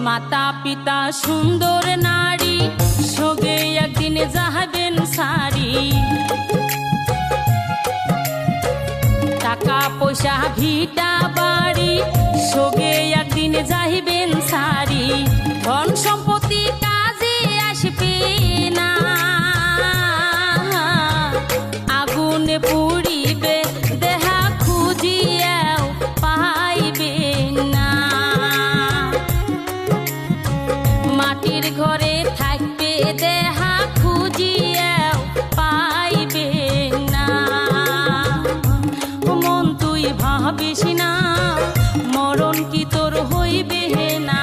মাতা পিতা সুন্দর নারী সোগে একদিন যাবেন সারি। টাকা পয়সা ভিটা বাড়ি সোগে একদিন যাইবেন সারি। ধন সম্পত্তি কাজে আসবে না, আগুনে পুড়িবে দেহা খুঁজিয়াও পাইবে না। মাটির ঘরে থাকবে দেহা খুঁজিয়াও পাইবে না। মন তুই ভাবিস না, মরণ কি তোর হইবে না।